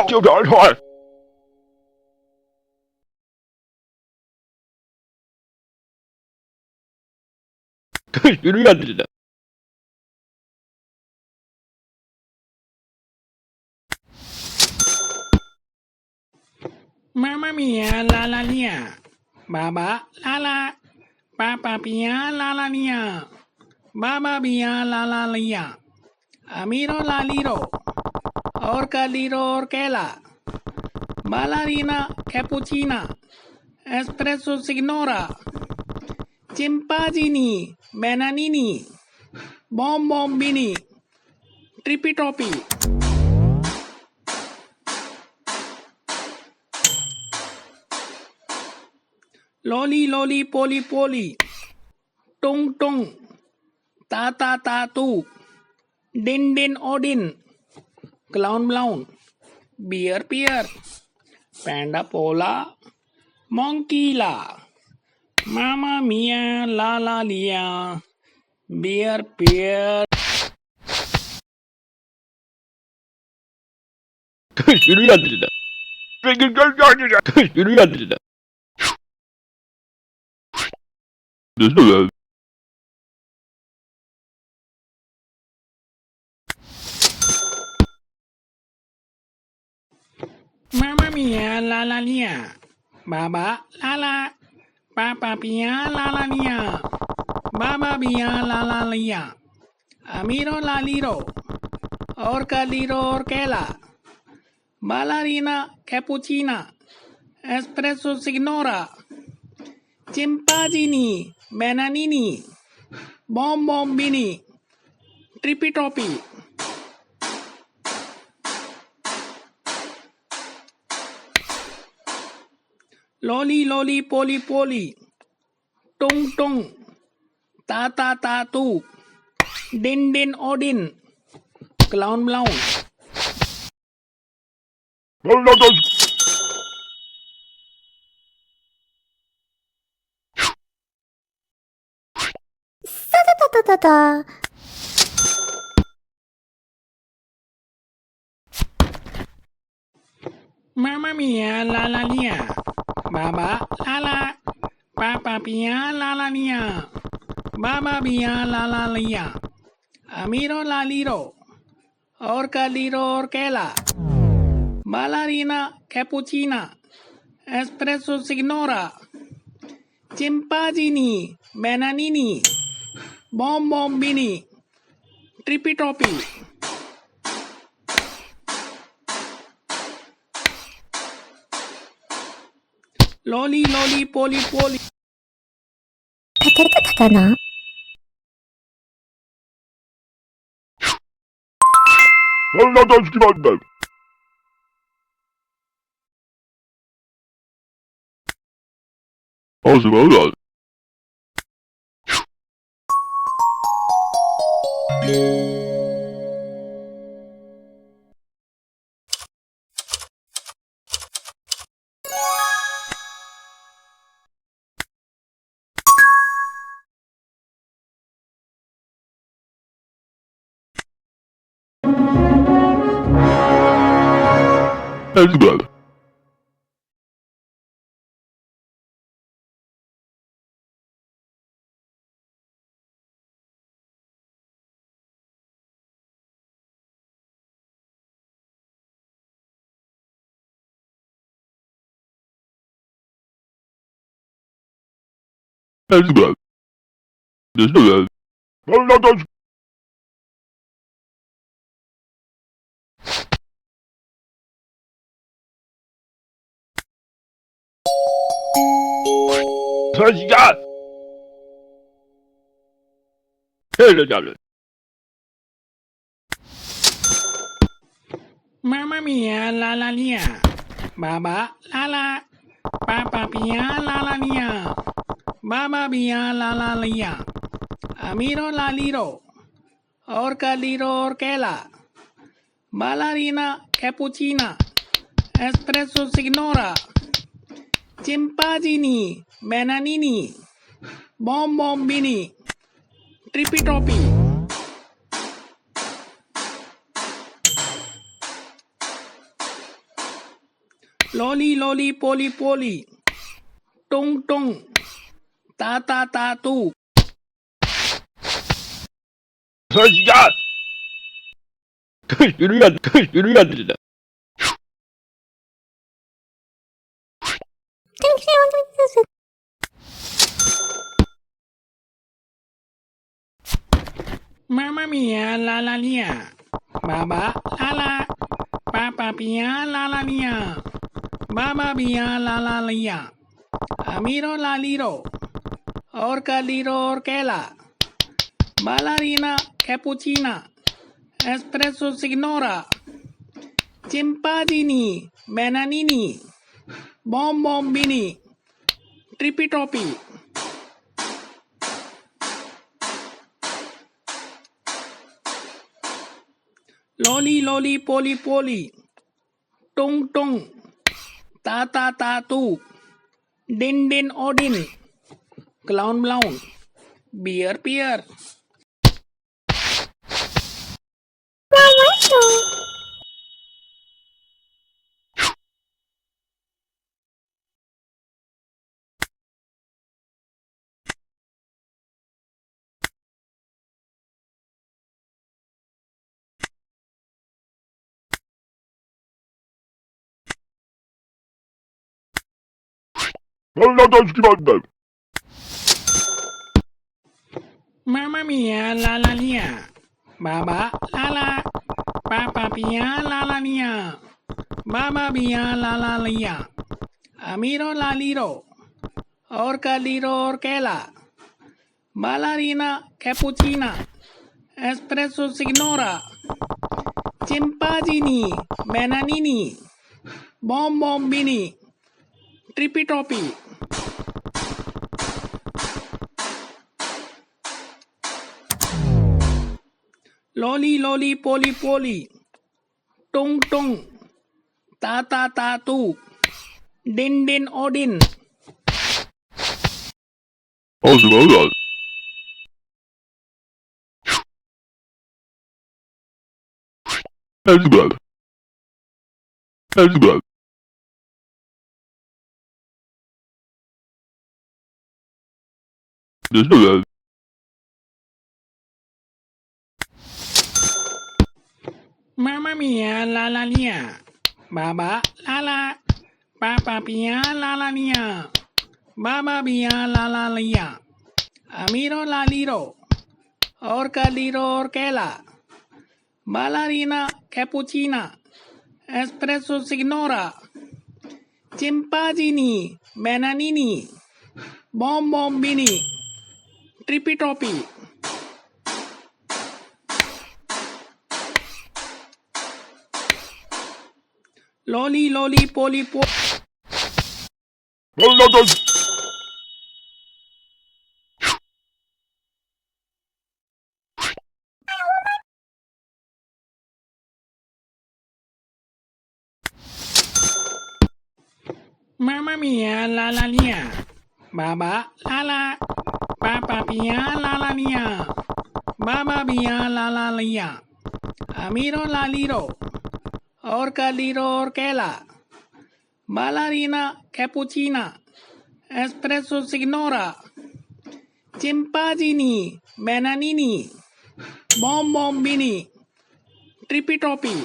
就找出来。是这样子的。Mamma mia, la la lia. Baba, la la. Papa pia, la la lia. Baba pia, la la lia. Amiro la liro. Orca liro orchela. Ballerina cappuccina. Espresso signora. Chimpazzini. Bananini. Bombombini. Trippy toppy. Loli loli poli poli. Tung tung. Ta ta ta tu. Din din odin. Clown blown. Beer peer. Panda pola. Monkey la. Mamma mia la la lia. Beer peer. 是这样子的。这个是这样子的。是的。Mamma mia la la lia. Baba la la. Papa pia la la lia. Baba pia la la lia. Amiro la liro. Orca liro orchela. Ballerina cappuccina. Espresso signora. Chimpazzini. Bananini. Bombombini. Trippy toppy. Loli loli poli poli. Tung tung. Ta ta ta tu. Din din odin. Clown blown. 哒哒哒。Mamma mia la la lia. Baba la la. Papa pia la la lia. Baba pia la la lia. Amiro la liro. Orca liro orchela. Ballerina cappuccina. Espresso signora. Chimpazzini. Bananini. Bombombini. Trippy toppy. Loli loli poli poli. たたたたたな。那大好きなんだよ。あ、そうだ。That's good. That's good. That's good.那大好き。他家。这家人。Mamma mia la la lia. Baba la la. Papa pia la la lia. Baba pia la la lia. Amiro la liro. Orca liro orchela. Ballerina cappuccina. Espresso signora. Chimpazzini. Bananini. Bombombini. Trippy toppy. लोली लोली पोली पोली टुंग टुंग ता तू 说几家，有点远，有点远的。 Mamma mia, la la lia. Baba, la la. Papa pia, la la lia. Baba pia, la la lia. Amiro la liro. Orca liro orquela. Ballerina cappuccina. Espresso signora. Chimpadini. Bananini. Bombini. Trippy toppy. लोली लोली पोली पोली टुंग टुंग ता तू डिन डिन ओडिन क्लाउन ब्लाउन बियर पियर Mamma mia, la la lia. Baba, la la. Papa pia, la la lia. Baba pia, la la lia. Amiro la liro. Orca liro orquela. Ballerina cappuccina. Espresso signora. Chimpadini. Bananini. Bombini. Trippy toppy. लोली लोली पोली पोली टुंग टुंग ता तू डिन डिन ओडिन Mamma mia, la la lia. Baba, la la. Papa pia, la la lia. Baba pia, la la lia. Amiro la liro. Orca liro orquela. Ballerina cappuccina. Espresso signora. Chimpadini. Bananini. Bombini. Trippy toppy. लोली लोली पोली पो Mamma mia, la la lia. Baba, la la. Papa pia, la la lia. Baba pia, la la lia. Amiro la liro. Orca liro orquela. Ballerina cappuccina. Espresso signora. Chimpadini. Bananini. Bombini. Trippy toppy.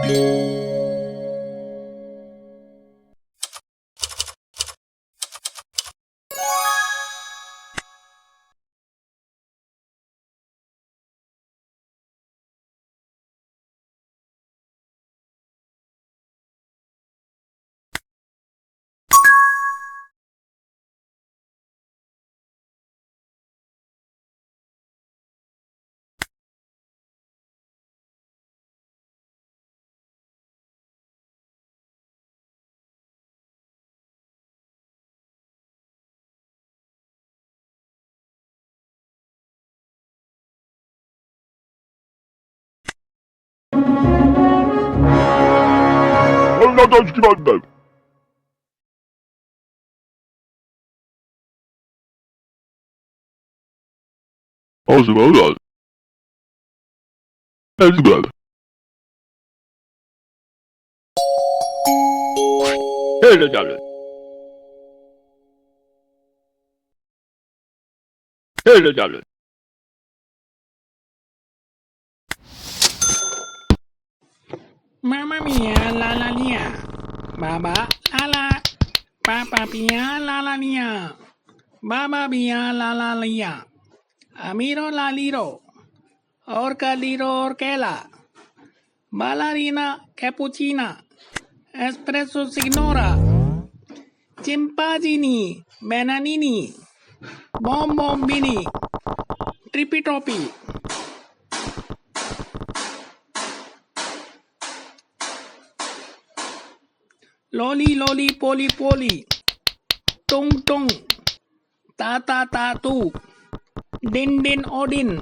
No. Anladım ki ben. Olsun oğlum. Hadi ben. Öyle canım. Öyle canım. Mamma mia, la la lia. Baba, la la. Papa pia, la la lia. Baba pia, la la lia. Amiro la liro. Orca liro orquela. Ballerina cappuccina. Espresso signora. Chimpazzini. Bananini. Bombombini. Trippy toppy. Loli loli poli poli. Tung tung. Ta ta ta tu. Din din odin.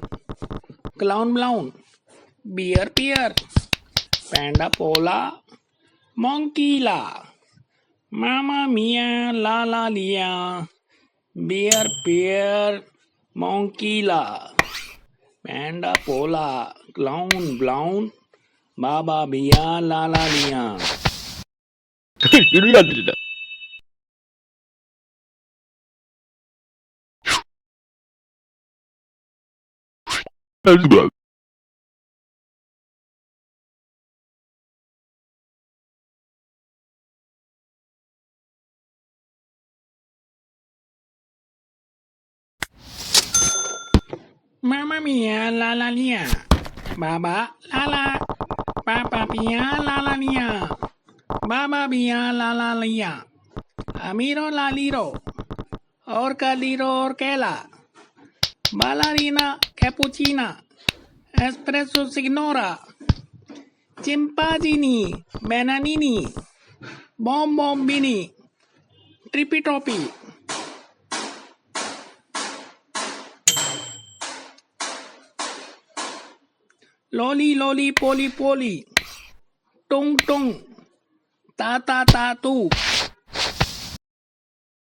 Clown blown. Beer beer. Panda pola. Monkey la. Mamma mia la la lia. Beer beer. Monkey la. Panda pola. Clown blown. Baba bia la la lia. Yürü yanına. Hadi ben. Mamma mia la la lia. Baba la la. Papa pia la la lia. Baba pia la la lia. Amiro la liro. Orca liro orquela. Ballerina cappuccina. Espresso signora. Chimpazzini. Bananini. Bombombini. Trippy toppy. Loli loli poli poli. Tung tung. Ta ta ta tu.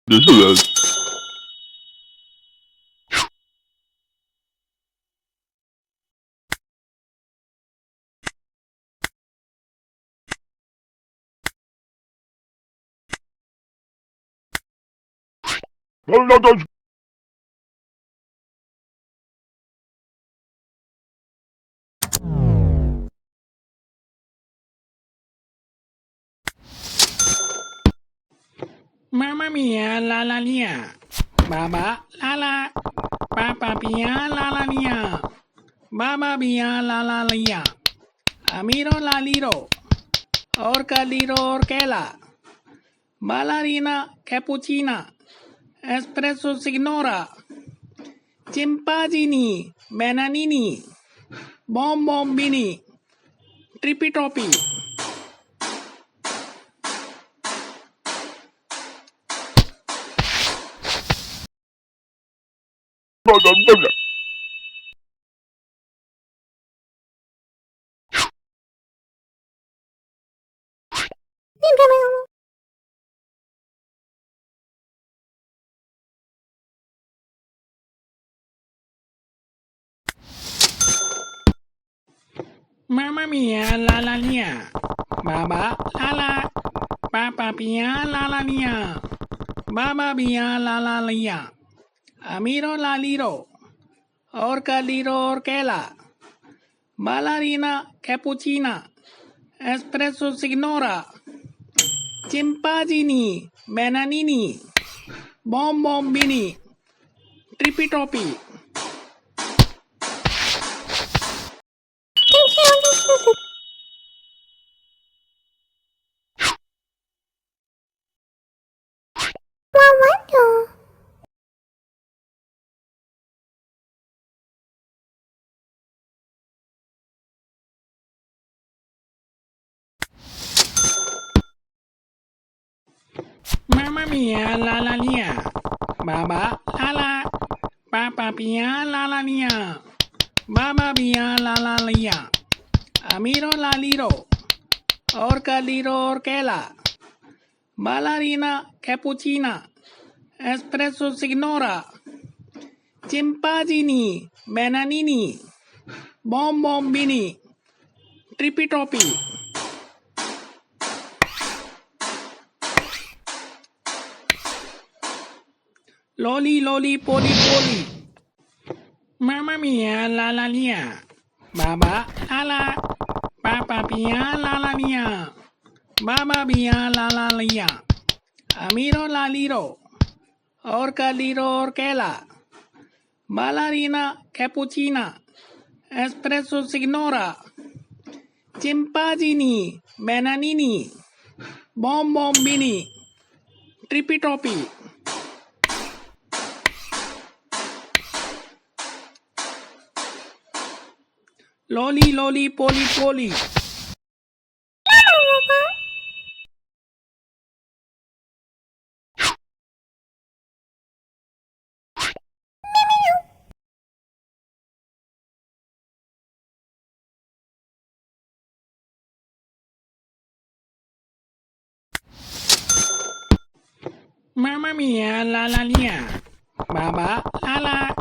Nasıl lan? Anladım. Mamma mia la la lia. Baba la la. Papa pia la la lia. Baba pia la la lia. Amiro la liro. Orca liro orquela. Ballerina cappuccina. Espresso signora. Chimpazzini. Bananini. Bombombini. Trippy toppy. Anladım. Mamma mia la la lia. Baba la la. Papa pia la la lia. Baba pia la la lia. Amiro la liro. Orca liro orquela. Ballerina cappuccina. Espresso signora. Chimpazzini. Bananini. Bombombini. Trippy toppy. Mamma mia la la lia. Baba la la. Papa pia la la lia. Baba pia la la lia. Amiro la liro. Orcaliro Orchella, Ballerina Cappuccina, Espresso Signora, Chimpazzini, Bananini, Bombombini, Trippy Toppy, Loli Loli Poli Poli, Mamma mia la la nia, Baba la la, Papa pia la la nia, Baba pia la la lia, Amiro la liro, Orca liro orchella, Ballerina Cappuccina, Espresso Signora, Chimpazzini, Bananini, Bombombini, Trippy Toppy, Loli Loli Poli Poli, Mamma mia la la nia, Baba la la,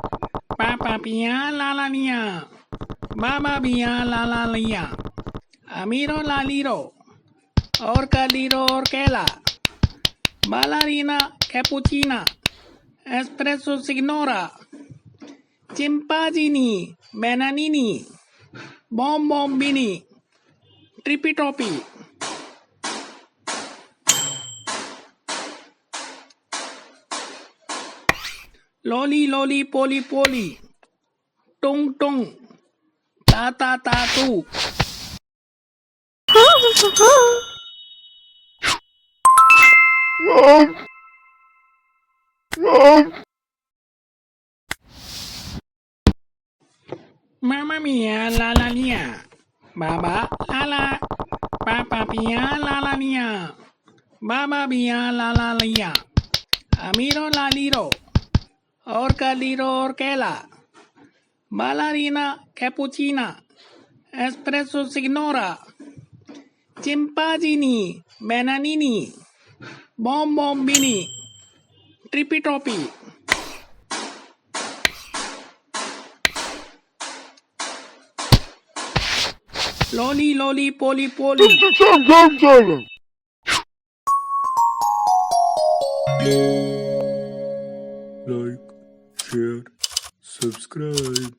Papa pia la la nia, Baba pia la la lia, Amiro la liro, Orca liro orchella, Ballerina Cappuccina, Espresso Signora, Chimpazzini, Bananini, Bombombini, Trippy Toppy, Loli Loli Poli Poli, Tung Tung, Ta Ta Ta Tu, Mamma mia la la nia, Baba la la, Papa pia la la nia, Baba pia la la lia, Amiro la liro, Orca liro orchella, Ballerina Cappuccina, Espresso Signora, Chimpazzini, Bananini, Bombombini, Trippy Toppy, Loli Loli Poli Poli, Like, share, subscribe.